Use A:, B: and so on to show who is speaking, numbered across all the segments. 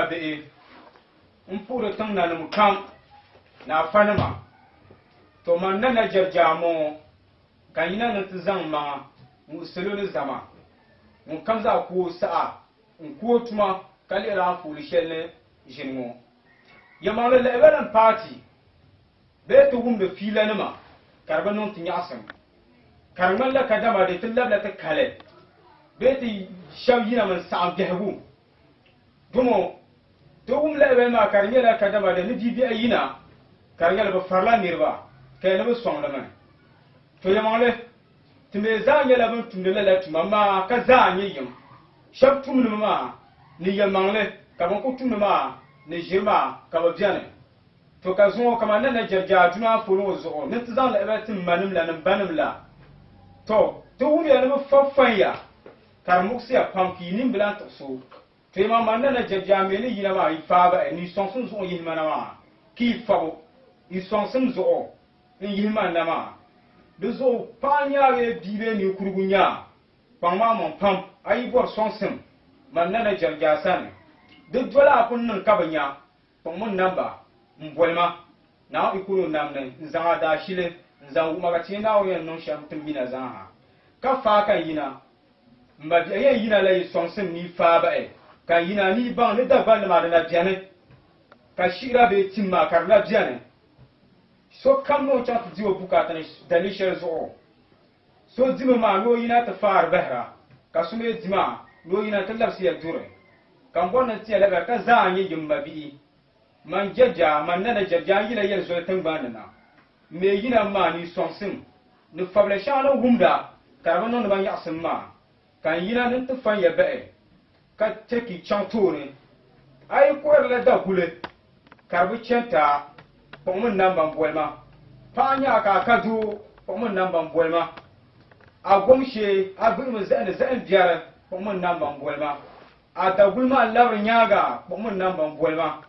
A: be mpuro tang na num kam na fanama to man na jarjamo kan yina na tizang ma musulu ni zama mun kam za ku sa'a ko tuma kalira fuli shelle jinmo yamale levelan party be to gumbe filanima karban non tinyasam karman la kadama de tillab la takale be ti shawina man sa'am jahbu dumo to gum lebe ma karnya la kadama de ni bibi ayina karnya la ba farla mirba kay na ba song la man to yamale timbe zanya la ban tundela la tumama ka zanyi yim shab tumnuma ni yamangle ka ban ko tumnuma ni jirma ka ba biane to ka zo kama nan jarja juna fulu zo ne tizan la ibatin manum la nan banum la to wumi ya na faffan ya kar muksi ya pamki nin bilan to so to ma man nan jarja me ni yina ma ifa ba ni son sun zo yin mana ma ki fabo ni son sun zo ni yin man na ma de zo panya ye dibe ni kurugunya pamma mon pam ai bor son sim man nan jarja san de dola pun nan kabanya pammun namba mbolma na ikuru namne nzanga da shile nzangu magati na oyen non sham timbina zanga ka fa kan yina mbabi ayen yina lay sonsim ni fa ba e kan yina ni ban ne da ban ma na biane ka shira be timma karna biane so kam no chat diwo bukata ne dalishel zo so dima ma no yina ta far bahra ka sume dima no yina ta lafsi ya dure kan bonan tiya daga ka zanyi yimbabi man jaja man nana jaja yila yel zo tangbana me yina ma ni sonsim ni fable shana humda karbano ban yasim ma kan yina nin tufan ya bae ka teki chantone ay ko la da gule karbu chenta pomun nan ban bolma panya ka kadu pomun nan ban bolma agomshe abin zan biyar pomun nan ban bolma ata gulma labar nyaga pomun nan ban bolma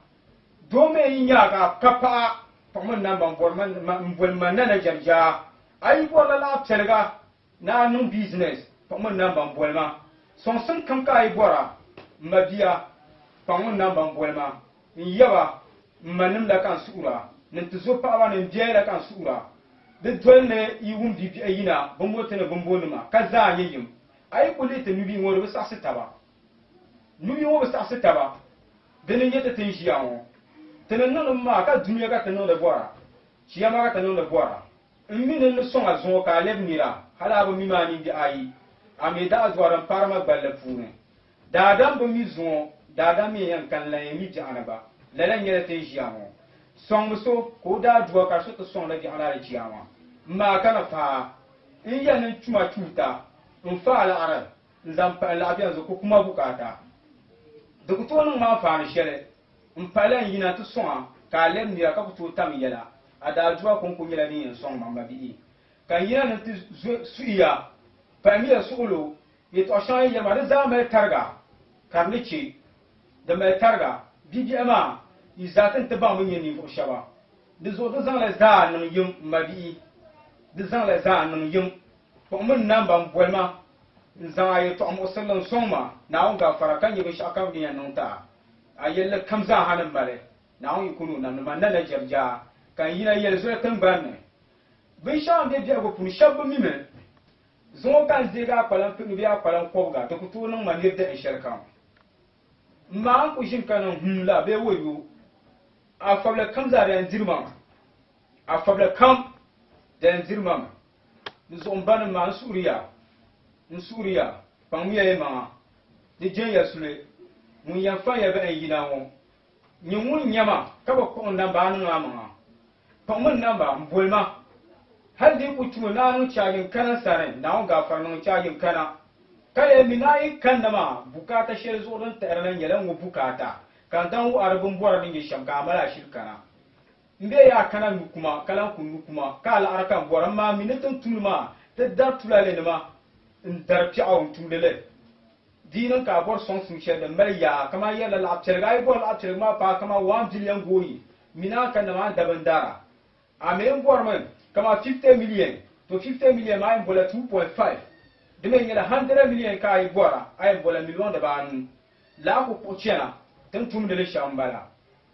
A: dome yinya kapa pamun nan ban bolman na jarja ai bola la telga na nun business pamun nan ban bolma son sun kan kai bora mabiya pamun nan ban bolma yaba manim la kan sura nin tuzo pa wa nin je la kan sura de tonne yiwum bibi ayina bombote na bombonuma kaza yeyim ai kulite nubi ngoro sa sitaba nubi wo sa sitaba de ne yete tinshiyawo tenen non ma ka dunya ka tenen le bora chiyama ka tenen le bora minen no songa zo ka lebnira hala bo mi mani bi ayi ameda azwaran parma balle fune dadam bo mi zo dadam mi yan kan la mi jana ba lalan yele te jiyamo song so ko da duwa ka so to song la bi ala jiyama ma kana fa in yan tuma tuta in fa ala arab nzam pa la bi zo ko kuma bukata da ku to ma fa ni shele mpalan yina to songa ka lem ni ka to tam yela ada jua kon ko yela ni en song mamba bi kan yina na ti suiya pamiya sulo ye to shan ya ma da ma targa karnici da mai targa bibi ama izatin ta ba mun yin ko shaba da zo da zan la za nan yim mabi da zan la za nan yim ko mun nan ban bolma zan ayi to am sallan songma na on ga farakan yi bi shakam ni nan ta ayella kamza hanan male na on ikunu nan man na jarja kan yina yel zo tan banne bi sha be bi ago pun shabbu mime zo kan ziga kwalan pinu bi akwalan kobga to kutu nan manir da isharkan ma an ku shin kanan la be woyo a fabla kamza da dirma a fabla kam da dirma zo ban ma suriya pamiya ma di jenya sule mun yan fa ya ba yina wo nyimun nyama ka ba ko nan ba nan ma fa mun nan ba bolma har di ku tu na nu chagin kana sare na on ga farno chagin kana kale minai kan ma bukata shi zo don taran yalan wo bukata kan dan wo arabun bora din sham ka mala shirkana mbe ya kana kuma kalan kun kuma kala arkan bora ma minatun tulma ta dar tulale ne ma in darfi awun tulele dinan ka bor son su shede mariya kama yalla la abterga bor la abterga pa kama 1 billion goyi mina kan ma dabandara amen bor man kama 50 million to 50 million ma en bola 2.5 dimen yalla 100 million ka ay bora ay bola million da ban la ko pochena tin tumdili shambala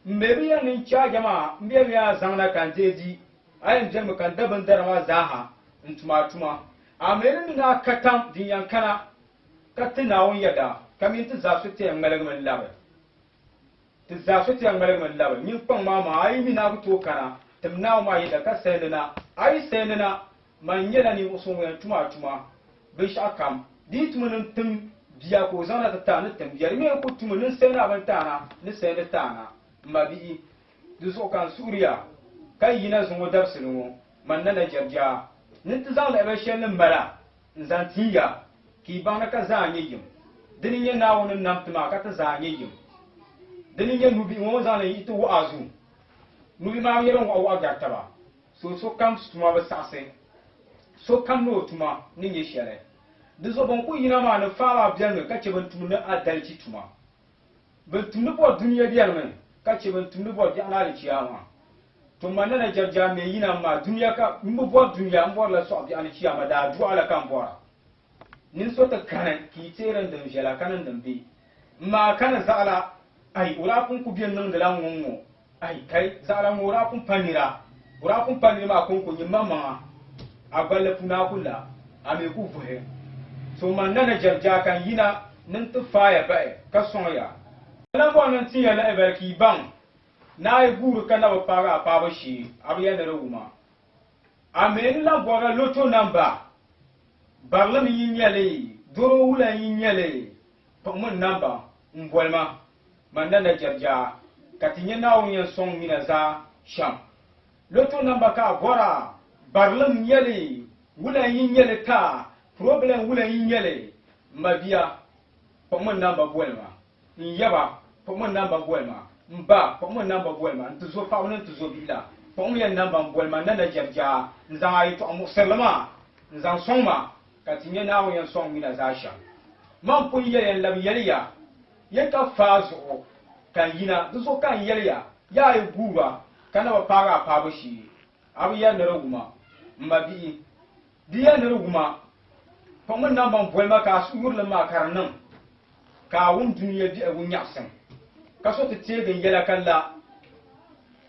A: mbebi ya nin cha jama mbebi ya zangna kan jeji ayin jama kan dabin darama zaha ntuma amere na katam din yankana katina won yada kamin ti zasu te ngalegman labe ti zasu te ngalegman labe nin pang mama ayi mina ku to kana timna ma yida ka senena ayi senena man yela ni usun wen tuma bi shakam di tumun tim biya ko zana ta ni tim biya me ko tumun sena ban tana ni sena tana mabi du so kan suriya kai yina zungo dabsinu man na jarja ni ti zan la ba shen mbala nzan tiya ki bana ka zanye yim dinin ya nawo nan namtuma ka ta zanye yim dinin ya nubi mo zan yi to wa'azu nubi ma yeron wa gartaba so kam tuma ba sase so kam no tuma nin ye shere de zo bon ko yina ma na fara biyan ka ce ban tuma na adalci tuma ban tuma bo duniya biyan men ka ce ban tuma bo di ana ciyama to man na jarja me yina ma duniya ka mbo bo duniya mbo la so bi ana ciyama da du ala kan bora nin so ta kana ki tseren da jela kanan dambe ma kana zala ai ura kun ku biyan nan da lan wonwo ai kai zala mu ura kun panira ma kun ku nyimma ma agwala puna kula ame ku fuhe so man na jarja kan yina nin tu faya ba ka sonya lan bo nan tiya la eberki bang na ai guru kana ba para pa ba shi abiya da ruma ame la bora loto namba barlam yinyale doro wula yinyale pamon namba mbolma mandana jarja katinye nawo yen song mina za sham loto namba ka bora barlam yele wula yinyale ka problem wula yinyale mabia pamon namba bolma nyaba pamon namba bolma mba pamon namba bolma ntuzo fauna ntuzo bila pamon yen namba bolma nana jarja nza ayi to muslima nza songma katinye nawo yen song mina za sham man pun yelen lam yeliya yeka fazo kan yina duso kan yeliya ya yi gura kana ba para pa shi abu ya naruguma mbabi diya naruguma kuma nan ban bolma ka su yurla ma karnan ka wun duniya bi abun yaksan ka so ta tegen yela kalla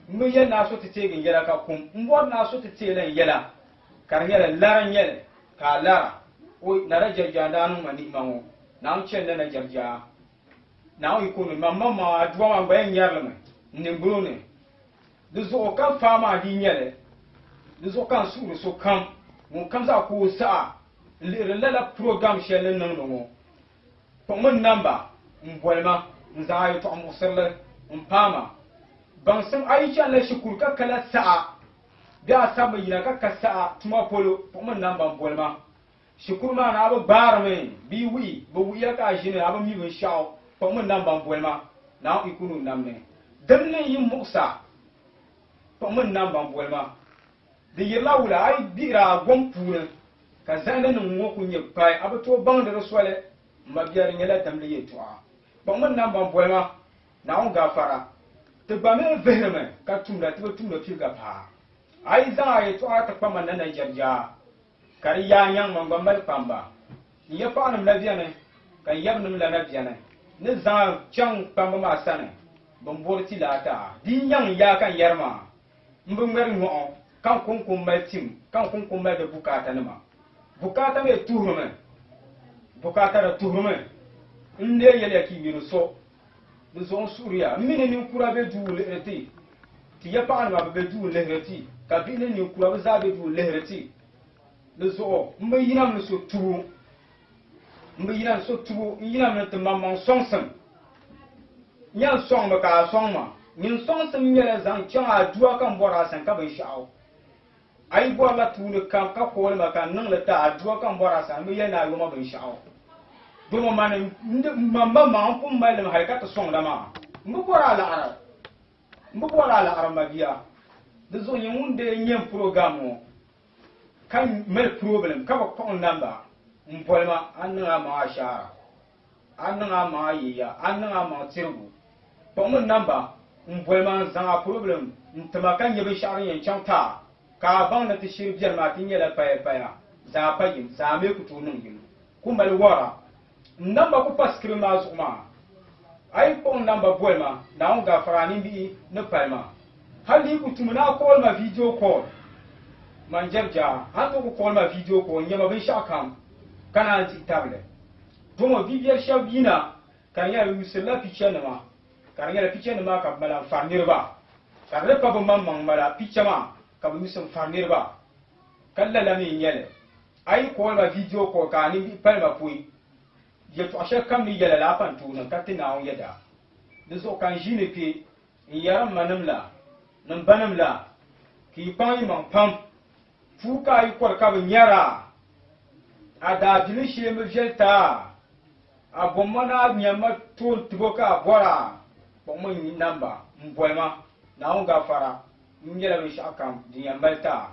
A: mu yana so ta tegen yela ka kum mbo na so ta tegen yela karnyela laran yele ka lara o nara jarjanda nu mani mawo na chen na jarja na ikunu mamma adwa ma bayan yarlama nimbrone duzo kan fama di nyele duzo kan suru so kam mun kam za ko sa lala program shelen nan no ko mun namba mbolma nzaayo to amusalla mpama ban san aisha la shukur ka kala sa'a da saba yina ka sa'a tuma polo ko mun namba mbolma shukur ma na abu barme biwi bu ya ka jine abu mi bin shaw ko mun namba mbolma na ikunu namne danne yin musa ko mun namba mbolma de yela wula ay bira gompuna ka zanda nan ngo kunye pai abu to bang da raswale mabiyar ngela tamle yeto ko mun namba mbolma na on gafara te ba me vehme ka tumda fi gafa ay za ay to ta kpama na jarja kari ya nyang mangambal pamba ya pa nam la biane kan yab nam la na biane ne za chang pamba ma sane bomborti la ta di nyang ya kan yarma mbungar ngo kan kun mal tim kan kun mal da bukata nima bukata me tuhume bukata da tuhume inde yele ki miru so du zon suriya mine ni kura be du lehreti ti ya pa nam be du lehreti ka bi ne ni kura be za be du lehreti le zo mbe yinam le so tubu mbe yinam so tubu yinam le tamam songsam nyan song ma ka song ma nyin songsam nyele zan chang a duwa kan bora san ka ban sha'aw ai bo la tunu kan ka ko ma kan nan le ta duwa kan bora san mbe yana yo ma ban sha'aw do ma man mamba ma pum ma le ha ka ta song da ma mbe bora la arab ma biya de zo yin wunde nyen programme kan mel problem ka ko namba mbolma annga ma ashara annga ma yiya annga ma tirbu ko mun namba mbolma zanga problem ntama kan yebe sharin yan chanta ka ban na tishir biyar ma tin yela paya za payim za me ku tunun yin kumbal wara namba ku paskri ma zuma ai pon namba bolma na on ga farani bi ne palma hali ku tumna call ma video call man jarja han to ko call ma video call nyama bin shakam kana ti table to mo bibiyar shabina kan ya yusula picture ma kan ya picture ma ka mala farnirba kan le pa mam mala picture ma ka yusum farnirba kalla la mi nyele ai call ma video call ka ni palma pui je to ashe kam ni yele la pan tu na katina on yada dizo kan jine pe yaram manamla nan banamla ki pan man pam fuka yi kwar ka nyara ada dilishe me jelta abomana nyama to tiboka bora bomo ni namba mbwema na on ga fara nyela be shakam di yambalta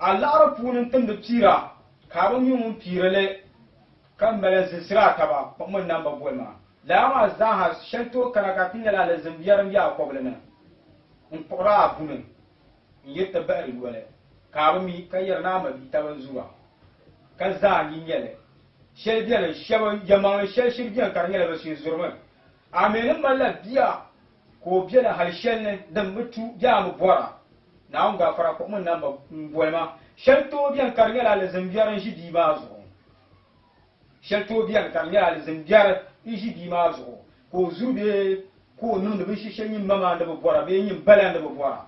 A: Allah punun tan da tira karun yun pirale kan bala sira taba bomo namba bwema la ma zaha shanto karakatin la la zambiyar ya problema pora abune yetta bari wala karumi kayar nama bi taban zuwa kaza ni yele shel biya shaba jama'a shel biya karnyala ba su zurma amenin malla biya ko biya da halshel ne dan mutu ya mu bora na on ga fara ko mun nan ba bolma shel to biya karnyala la zambiyaran shi di ba zo shel to biya karnyala la zambiyar shi di ma zo ko zube ko nun da bishi shin mama da bora be yin balan da bora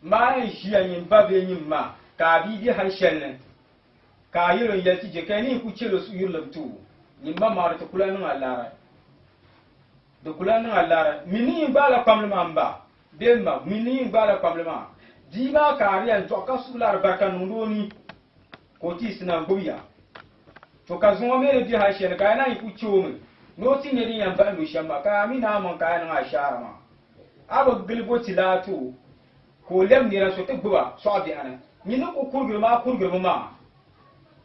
A: ma shi yin ba be yin ma ka bi halshel ne ka yiro yati je kani ku celo su yurlam tu nimba mar to kula nan alara do kula nan alara mini bala pamlema amba belma mini bala pamlema diba kariyan to kasular barkan ndoni ko ti sina gobiya to kazuwa mere bi ha shen ka na ku chomu no tin yedi yan ba no shamba ka mina mon ka nan ashara ma abo gilbo tilatu ko lem ni raso te gba so abi ana ni no ko kurgir ma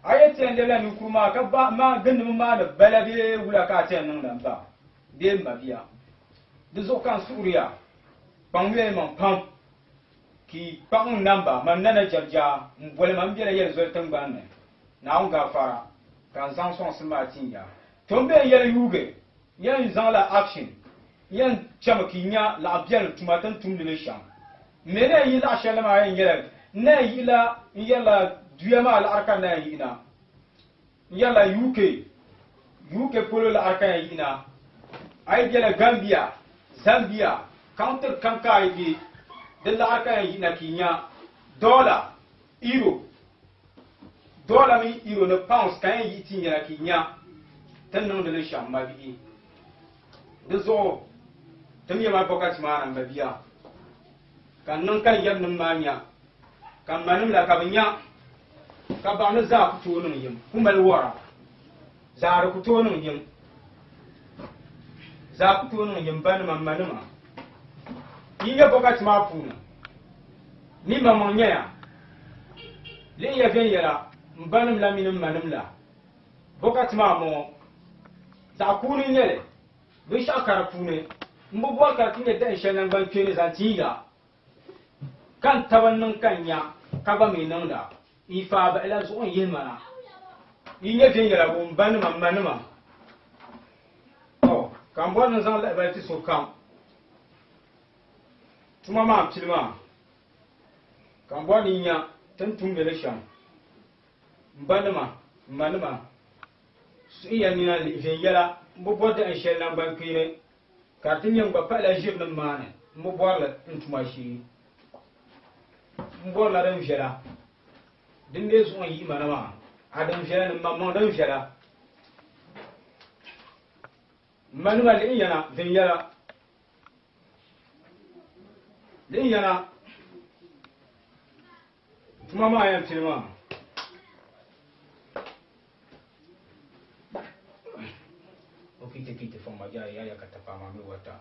A: ayati andela ni kuma ka ba ma ganin ma da balabe wula ka ta nan dan ba be mabiya de zo kan suriya pangwe man pam ki pang namba man nana jarja mbole man biya yel zo tan ban na on ga fara kan san son smatin ya tombe yel yuge yan zan la action yan chama kinya la biya tumatan tumle sham mene yi la shalama yan yel na yi la yela duyama al arkan na yina yalla UK polo la arkan yina ay gela Gambia Zambia counter kanka yi de la arkan yina kinya dollar euro mi euro ne pounds kan yi tinya kinya tan non de le shamba bi de zo tamiya ma bokat ma nan babiya kan nan kan yan nan manya kan manum la kabanya ka ba na za ku to nun yim kuma wara za ku to nun yim za ku to nun yim ban man manuma yi ya bokat ma puna ni ma mon nya le ya gen yara mbanum la minum manum la bokat ma mo za ku ni nyele bi shakara pune mbo bol ka tinye da shenan ban kene za tiga kan tabannin kanya ka ba mai nan da ifa ba ila zo yin mana yin ya fin yara bun ban manuma to kan bon zan la ba ti so kan tuma ma tilma kan bon nya tan tumbe le sham manuma su iya ni na le fin yara mbo bodda shenan ban kene ka tinye ba pala jibnan mana mbo borla ntuma shi mbor la dan jela dinde so yi manama adam jela ni mamma dan jela manuma le yana den yara den yana tuma ma yan tilma okite fo ma ya katapa ma mi wata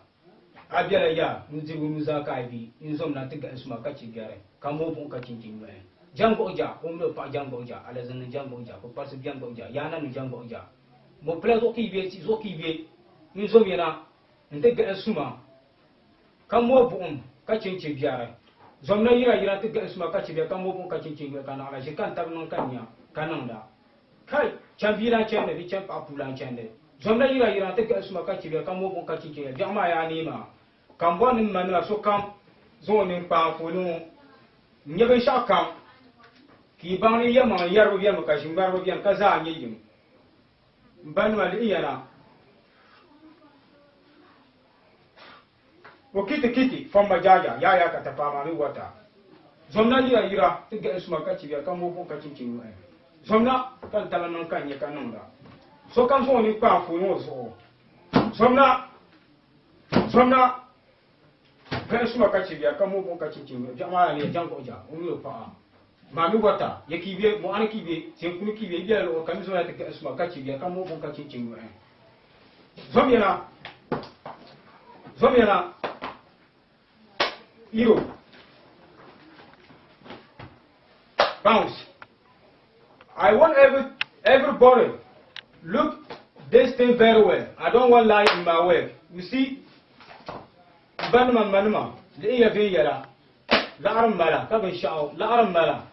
A: abiara ya nzibu muzaka bi inzom na tiga isma kachi biare kamo bon kachi jinwe jango oja omno pa jango oja ala zan jango oja ko pas jango oja yana nu jango oja mo plazo ki bi ti zo ki bi inzom yana ntiga isma kamo bon kachi biare zomna yira tiga isma kachi biare kamo bon kachi jinwe kana ala jikan tabnon kanya kananda kai chambira chende bi champa pulan chende zomna yira yira te ka suma ka chibe ka mo bon ka chiche jama ya ni ma kam bon man la so kam zo ni pa fu nu nyebe sha kam ki bang ni yama yarbo biam ka shimbarbo biam ka za nyi yim ban ma li yana o kiti famba jaja ya ka ta pa ma ni wata zomna yira yira te ka suma ka chibe ka mo bon ka chiche nu zomna kan tala non kan ye ka nonda so kam so ni pa fu no so zomna kan suma ka chibe ka mo bon ka chiche nu jama ya jango ja o ni pa mami wata ya kibe mo an kibe sen kunu kibe biya lo kam so ya ta asma ka kibe kam mo bon ka cincin ruwa zomyana euro pounds. I want everybody look this thing very well. I don't want lie in my way. You see, manuma le ya be yara la aram mala ka ben sha'o la aram mala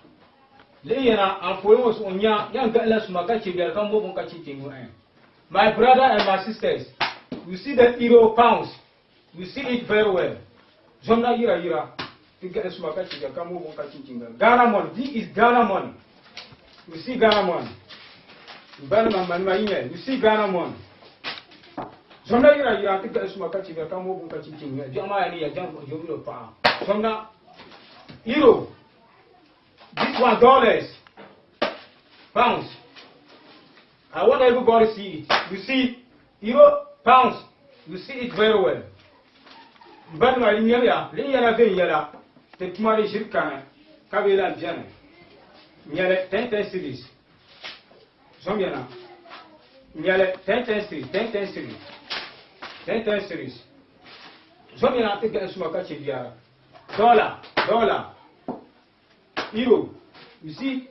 A: Leyena and for us onya young girls makachi be kan bo kachi tingu en. My brother and my sisters, you see the euro pounds, you see it very well. Zomna yira to get us makachi be kan bo kachi tingu. Ghana money, this is Ghana money. You see Ghana money. You see Ghana money. Zomna yira to get us makachi be kan bo kachi tingu. Jama ya ni ya jango jomlo pa. Zomna euro. This one dollars, pounds. I want everybody to see it. You see, euro, pounds. You see it very well. But my linya, linya, the tomorrow shirkana, Kabila Jana, Miele 10 series. Somyana, Miele 10 series, 10 series, 10 series. Somyana, I think it's Makachi, dollar. Euro, you see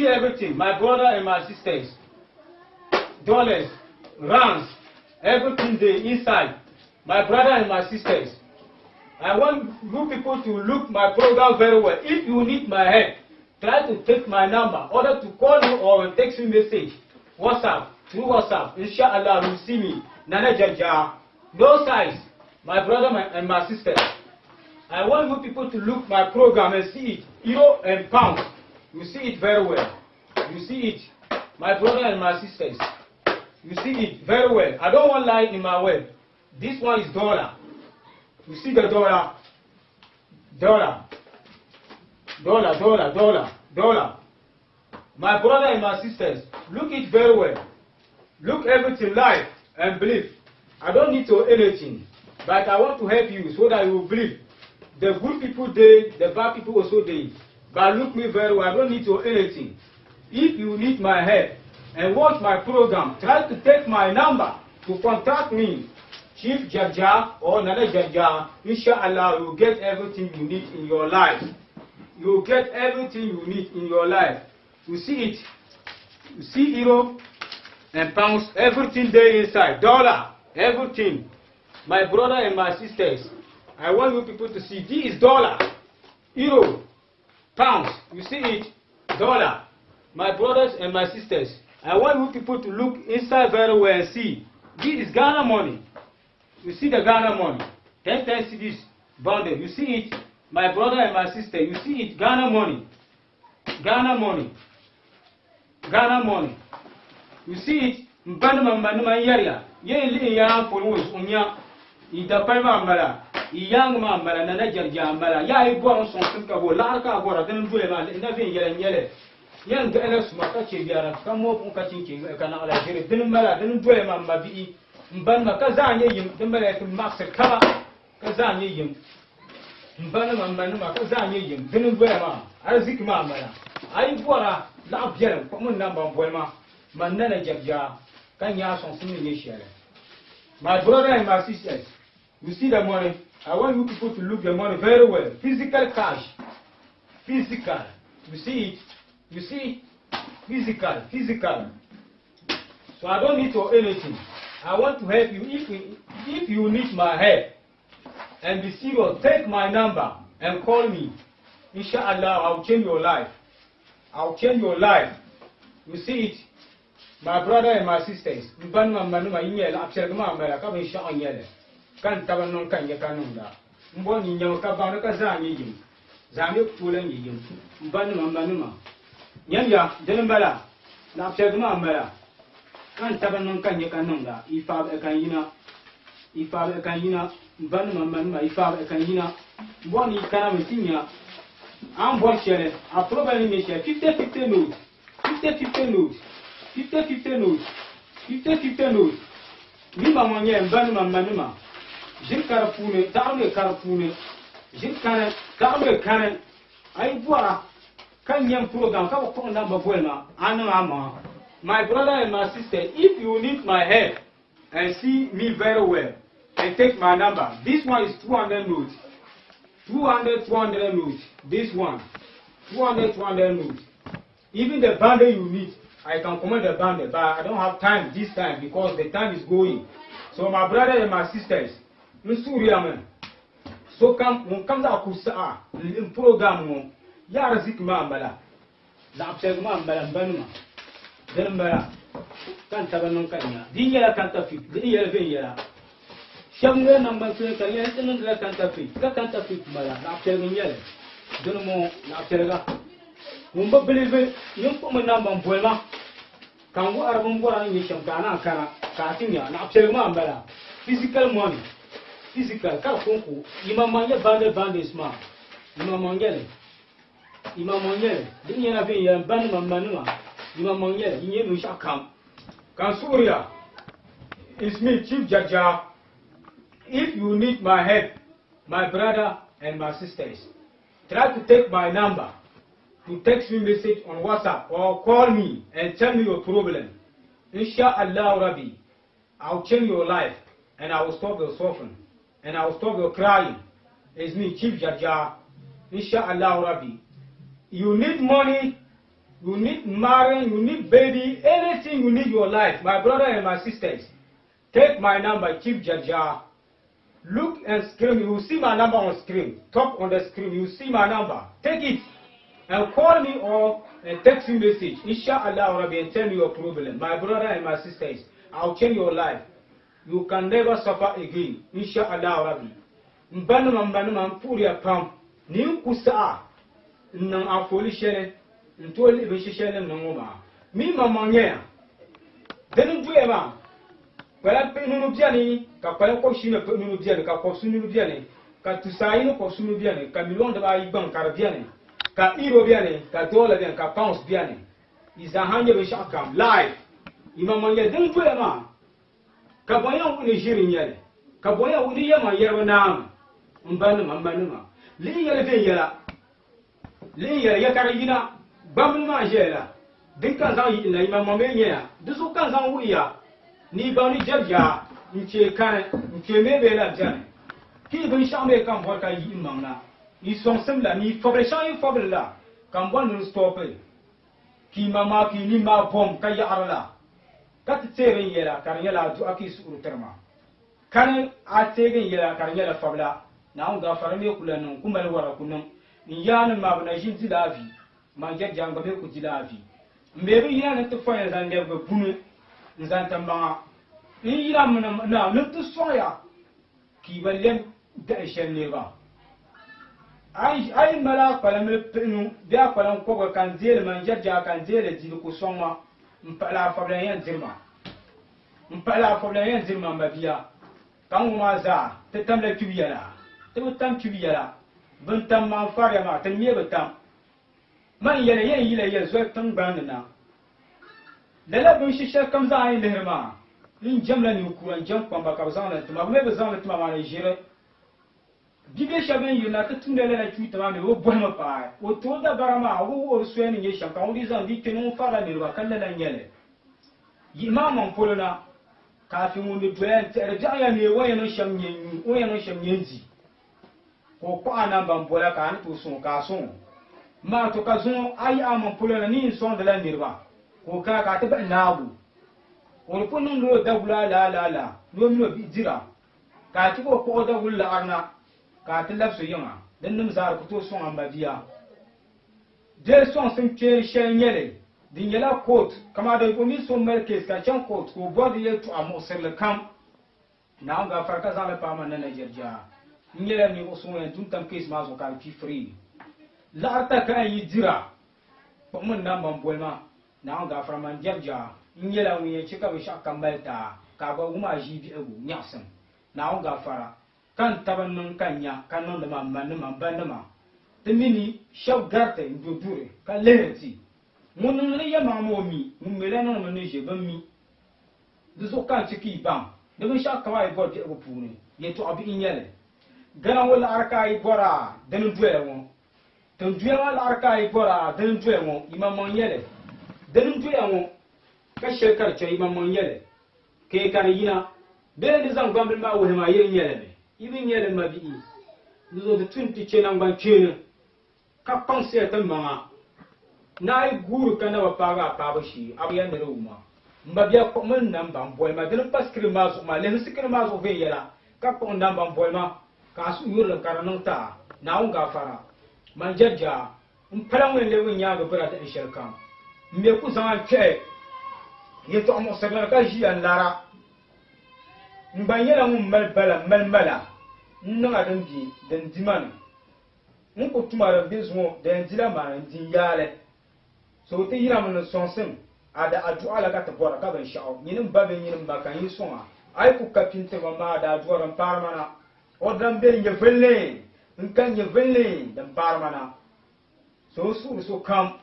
A: everything. My brother and my sisters, dollars, rands, everything there inside. My brother and my sisters. I want you people to look my program very well. If you need my help, try to take my number, order to call me or text me message, WhatsApp, through WhatsApp. Inshallah, you see me. Nana Jaja, no size. My brother and my sisters. I want you people to look my program and see it, euro and pounds. You see it very well. You see it, my brother and my sisters. You see it very well. I don't want lie in my way. This one is dollar. You see the dollar. My brother and my sisters, look it very well. Look everything live and believe. I don't need to anything, but I want to help you so that you will believe. The good people there, the bad people also there. But look me very well, I don't need to anything. If you need my help and watch my program, try to take my number to contact me, Chief Jaja or Nana Jaja. Inshallah, you will get everything you need in your life. You will get everything you need in your life. You see it. You see euro and pounds, everything there inside. Dollar, everything. My brother and my sisters, I want you people to see, this is dollar, euro, pounds, you see it, dollar. My brothers and my sisters, I want you people to look inside very well and see, this is Ghana money. You see the Ghana money, 10 cedis bundle, you see it, my brother and my sister, you see it, Ghana money, you see it, Mbanuma Yaria, Yeli Yan Pulus, Unya, Ida Pema Mala. Young man, Nana Jaja, ya born something go larka go, then do it, nothing yellow. Young girls, Makachi, come up on catching, canal, didn't matter, didn't do it, Mamma B. Mbana Kazan, the American master cover, Kazan, Mbana Manuma Kazan, didn't wear ma, Azik Mamma. I bought a love yellow, common number of Wema, Manana Jaja, Kanya something in my brother and my sisters, you see the money. I want you people to look the money very well. Physical cash. Physical. You see it? Physical. So I don't need to anything. I want to help you. If you need my help and be serious, take my number and call me. Inshallah, I'll change your life. You see it? my brother and my sisters, Banma Manuma Yel, Abselma America, we shall yell. Can't tell no can you canunda. Mboni Yon Kabanaka Zani, Zami Pulan Yim, Banma Manuma. Yanya, Denambala, Abselma America. Can't tell no can you canunda, if I a canina, Banma Manuma, if I a canina, Bonnie Canamitinia. I'm watching a probably 50-50 notes, 50-50 notes, 50-50 notes, 50-50 notes. Lima Monia and Banuma Manuma. Jim Carapune, Darme Carapune, Jim Cannon, Darme Cannon. I voila. Can young program come upon number Buena, Anna. My brother and my sister, if you need my help and see me very well, and take my number. This one is 200 notes. 200 notes. This one, 200 notes. Even the bundle you need, I can command the bundle, but I don't have time this time because the time is going. So my brother and my sisters, so come out kusa in program yara zik mambala la apseg mambala banuma dermbala kan tabanon kanya dinya kan tafi dinya venyala shamwe namba se kanya tenen la kan tafi mala la apseg nyele dono la apsega mumba believe yum ko namba mbolma kan go arbon bora ni shamkana kana ka tinya la apseg mambala physical money physical ka fonko imamanya bande sma imamanya dinya na ve ya ban mamanuma imamanya dinya no shakam kan Surya is me Chief Jaja. If you need my help, my brother and my sisters, try to take my number to text me message on WhatsApp or call me and tell me your problem. Inshallah Rabbi, I'll change your life and I will stop your suffering and I will stop your crying. It's me, Chief Jaja. Inshallah Rabbi. You need money, you need marrying, you need baby, anything you need your life. My brother and my sisters, take my number, Chief Jaja. Look and scream. You will see my number on screen. Top on the screen. You will see my number. Take it and call me or text me message. Inshallah Rabbi, and tell me your problem. My brother and my sisters, I'll change your life. You can never suffer again. Inshallah Rabbi. Mbanuma mpuri pam. Ni kusa. Nang afoli shele. Ntoli bishishele nangoma. Mi mamanya. Denu duema. Kwala pe nunu biani ka kwala ko shine pe nunu biani ka ko sunu biani ka tusayi no ko sunu biani ka milon de ba iban ka biani ka euro biani ka dollar biani ka pounds biani iza hanje be shakam live imam ya den ko ma ka boya wu ne jirin yale ka boya wu ni yama yerwa na mbanu li yale fe yala li yale ya karigina bamu ma jela din kan zan yi na imam mamenya dusu kan zan wu ya ni bani jabja nche kan nche mebe la jane ki bin shambe kan borka yi imamna ni son semla ni fabrication yi fabla kan bon no stopper ki mama ki ni ma bom kay arla kat tere yela kan yela du akis urterma kan a tege yela kan yela fabla na on ga farame kulan kumal wara kunun ni yana ma bana jin tilavi ma jabja ngabe ku tilavi mbebe yana to fa zan de bunu nzantamba ira na nutu soya ki balem da sheneba ai mala pala me penu dia pala ko kan zele man jajja kan zele di ko soma mpala fabla yan zirma mabia kan ma za te tamla kibiyala te tam kibiyala ban tam ma farya ma tan me batam man yana yin yila ya zo tan banana dala bin shisha kam za ayin lehma in jamla ni kuran jam kwamba ka bazana tuma me bazana tuma ma ne jire gibe shaben yuna ta tundele na tuita ma me wo bolma pa wo to da barama wo sueni ye shanka wo dizan di kenu fara ne ba kalla nan yele imamon polona kafin woni doyan tere jaya ne wayano shamyenji ko ko anan ban bola ka an to sun ka sun ma to ka sun ai amon polona ni son de la nirba ko ka ta ba nabu woni kunun no dawla la no mi bi jira ka ti ko da wulla arna ka ti labso yima dan nim zar ko to son ambadiya de son sun ke shenyele Dinyela court, kama da umi so merkez ka chan court ko body ye to amo le kam. Na nga farka zale pa man na jerja. Nyela ni oso en tun tam case ma zo ka pi free. La arta ka yi dira. Ko mun na ban bolma. Na nga farman jerja. Nyela wi ye chika bi shaka malta. Ka ba uma jibi ego nyasam. Na nga fara. Kan taban nun kanya kan non da man man ban ma. Temini shaw garte ndodure ka lereti. Mon ne ya mamomi, mun mele non me je ban mi. De so kan tiki bam. De mun sha kawai god je opune. Ye to abi inyele. Gana wala arkai bora, den duele won. Ton duele wala arkai bora, den duele won, imam monyele. Den duele won. Ka shekar che imam monyele. Ke kan yina. Bele de zan gambe ma wo ma ye nyele be. Ibi nyele ma bi. Nous de 20 chena ngban chena. Ka pense ta mama. Na guru kana wa paga paba shi abu yan da ruma mbabiya ko mun nan ban boy ma dan paskir ma so ma le sikir ma so fe yela ka ko nan ban boy ma ka su yur karanan ta na un gafara man jajja in palan wen le wen ya ga bara ta shirka me ku zan ke ye to mo sabana ka ji an lara mban yela mun mal mala nan adan bi dan diman mun ko tumara bezo dan dila ma din yale. So te yira mun sonsim ada addu'a la ka tabora ka ban sha'o yinin babin yinin ba kan yi songa ai ku kapinte ma da addu'a ran parmana odran be nye velle in kan nye velle dan parmana so kam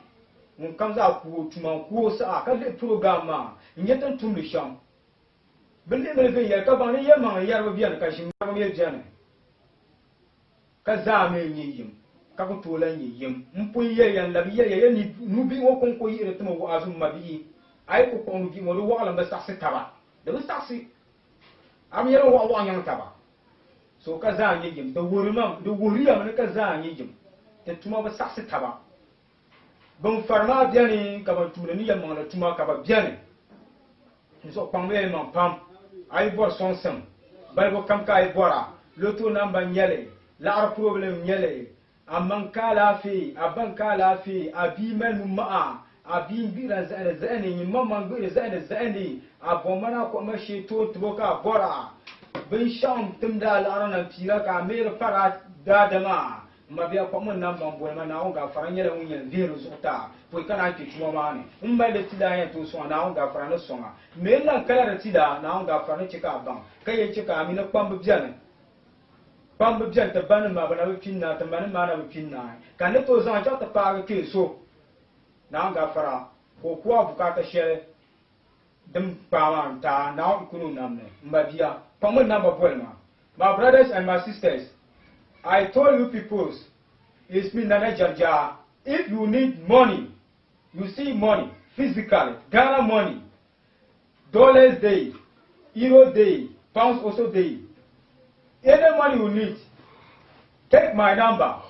A: mun kam za ku tuma ku sa ka le program ma nyetan tum sham bille me be ya ka ban ye ma ya ba biyan ka shin ma me jane ka za me yiyim ka ko tola ni yim mpun ye yan la ye ni nubi wo kon ko yire tuma wo azum mabi ay ko ko nubi mo lo wala ba saxi taba de ba saxi am yero wa nyang taba so ka za ni yim de wurima de wuriya man ka za ni yim te tuma ba saxi taba bon farma biani ka ba tuma ni yam la tuma ka ba biani so pamwe man pam ay bor son sam bay bo kam ka ay bora lo to namba nyele la ar problem nyele amman kala fi aban kala fi abi man ma'a abi bira zani ni mamman bira zani abomana ko mashi to boka bora bin sham tumda larana tira ka mer fara dadama mabiya ko mun nan ban boy na on ga faranya la munyan viru zuta boy kana ki tuwa mane umma le tida ya to so na on ga farana songa me lan kala da tida na on ga farana cika ban kai cika amina kwambu biyan Bamba biyan ta banin ma bana bikin na ta banin ma na bikin na kan ne to zan ta fara ke so na ga fara ko kuwa bukata she dim pawan ta na kunu namne mbabiya pamun na babolma. My brothers and my sisters, I told you people, it's me Nana Jarja. If you need money, you see money physically, Ghana money, dollars day, euro day, pounds also day. Any money you need, take my number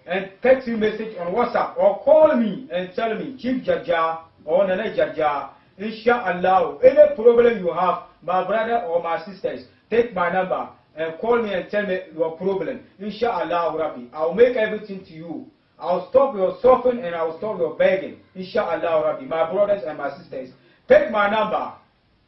A: and text me message on WhatsApp or call me and tell me Chief Jarja or Nana Jarja. Inshallah, any problem you have, my brother or my sisters, take my number and call me and tell me your problem. Inshallah, Rabbi, I'll make everything to you. I'll stop your suffering and I'll stop your begging. Inshallah, Rabbi, my brothers and my sisters, take my number.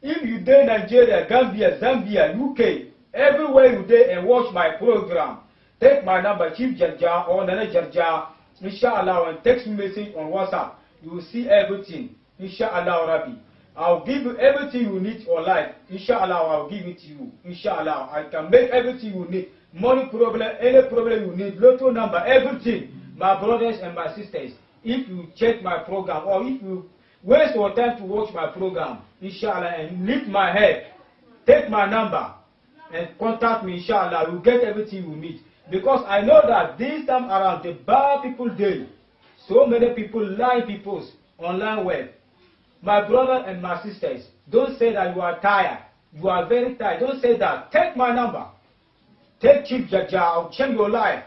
A: If you dare Nigeria, Gambia, Zambia, UK, everywhere you dare and watch my program, take my number, Chief Jarja or Nana Jarja, inshallah, and text me message on WhatsApp. You will see everything, inshallah, Rabbi. I'll give you everything you need for life, inshallah, I'll give it to you, inshallah. I can make everything you need, money problem, any problem you need, lotto number, everything, my brothers and my sisters. If you check my program or if you waste your time to watch my program, inshallah, and need my help, take my number and contact me, inshallah. You get everything you need. Because I know that this time around, the bad people there, so many people, lie people, online web. My brother and my sisters, don't say that you are tired. You are very tired. Don't say that. Take my number. Take Chief Jarja. I'll change your life.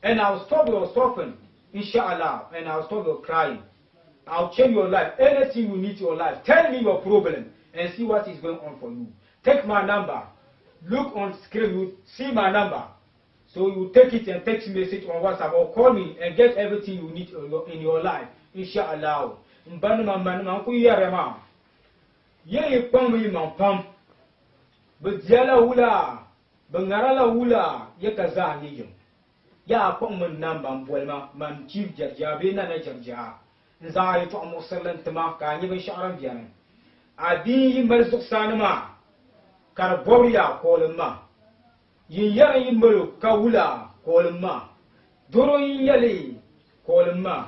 A: And I'll stop your suffering, inshallah. And I'll stop your crying. I'll change your life. Anything you need your life. Tell me your problem and see what is going on for you. Take my number. Look on screen. You see my number. So you take it and text message on WhatsApp or call me and get everything you need in your life, inshallah. mbanima manima ku yarema ye kwam yi man pam bejala wula bengarala wula ye kaza ni yim ya kwam mun namba bolma man chief jarja be na jarja nza yi to musallan tama ka ni ben sharan biyan abi marzuk sanima kar boriya kolma yin yara yin maru kawula kolma doro yin yale kolma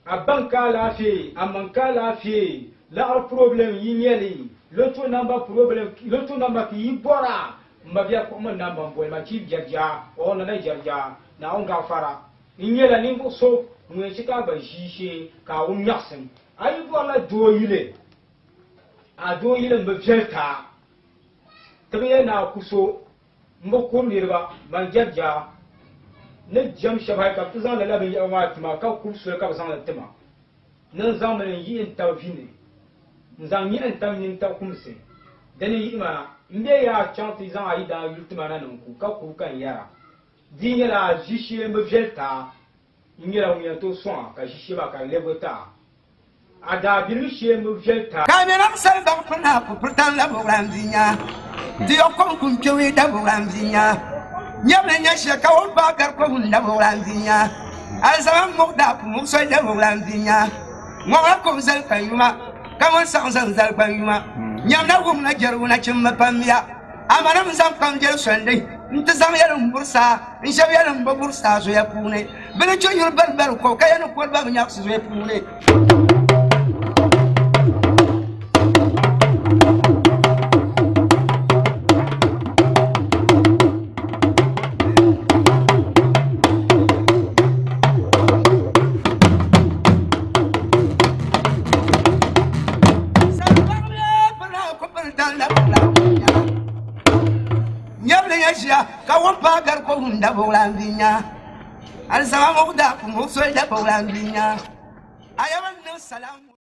A: aban ka lafi amman ka lafi la problem yin yale loto namba problem loto namba ki bora mbabia ko man namba boy ma chief jarja o na jarja na on ga fara yin yala ni so ngwe chika ba shishe ka on yaksin ayi bola do yile a do yile mbjelta tabe na kuso mbokun nirba man jarja ne jam shabai ka tuzan la labi yawa tima ka kursu ka bazan tima nan zamanin yi in tawfine nzan yi in tamin ta kumse dani yi ma inde ya chanti zan ayi da yultima nan ku ka ku kan yara dinya la jishe mbjelta ngira wuya to son ka jishe ba ka lebota ada bilu she mbjelta
B: kamera sal ba kuna ku purtan la bogram dinya dio kon kun kewi da bogram dinya nyamne nya she ka won ba gar ko hun da bogram dinya al zaman mo da ku mo so da bogram dinya ngwa ko zal kayuma kamon sa zal kayuma nyamna gum na jaru na chimma pamya amana mzam kam jer sonde ntazam yarum bursa insha yarum bursa zo ya pune bele cho yur bar ko kayano ko ba nyak zo ya pune kawon pagar ko hunda bolandinya al sama mo da ko so da bolandinya ayawan no salam